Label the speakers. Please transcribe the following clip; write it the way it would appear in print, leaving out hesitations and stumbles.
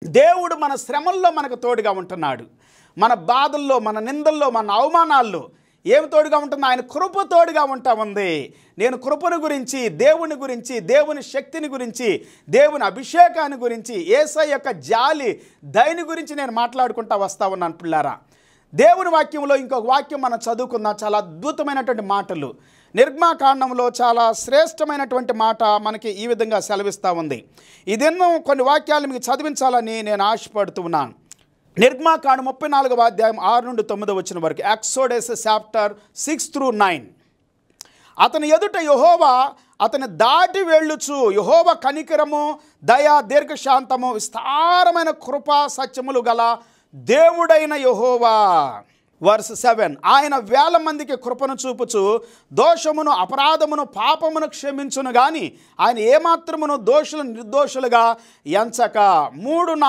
Speaker 1: దేవుడు మన శ్రమల్లో మనకు తోడుగా ఉంటున్నాడు. మన బాధల్లో, మన నిందల్లో, మన అవమానాల్లో ఏమి తోడుగా ఉంటుంది? ఆయన కృప తోడుగా ఉంటా ఉంది. నేను కృపను గురించి, దేవుని గురించి, దేవుని శక్తిని గురించి, దేవుని అభిషేకాన్ని గురించి, యేసయ్య యొక్క జాలి దయని గురించి నేను మాట్లాడుకుంటా వస్తా ఉన్నాను పిల్లారా. దేవుని వాక్యంలో ఇంకొక వాక్యం మనం చదువుకుందాం. చాలా అద్భుతమైనటువంటి మాటలు. నిర్గమాకాండంలో చాలా శ్రేష్టమైనటువంటి మాట మనకి ఈ విధంగా సెలవిస్తూ ఉంది. ఇదెన్నో కొన్ని వాక్యాలు మీకు చదివించాలని నేను ఆశపడుతూ ఉన్నాను. నిర్గమాకాండం 34వ అధ్యాయం 6 నుండి 9 వచ్చిన వరకు. Exodus chapter 6-9. అతని ఎదుట యెహోవా అతని దాటి వెళ్ళుచు, యెహోవా కనికరము, దయ, దీర్ఘశాంతము, విస్తారమైన కృపా సత్యములు గల దేవుడైన యెహోవా. వర్స్ 7. ఆయన 1000 మందికి కృపను చూపుచు దోషమును, అపరాధమును, పాపమును క్షమించును గాని ఆయన ఏమాత్రమును దోషులు నిర్దోషులుగా ఎంచక 3-4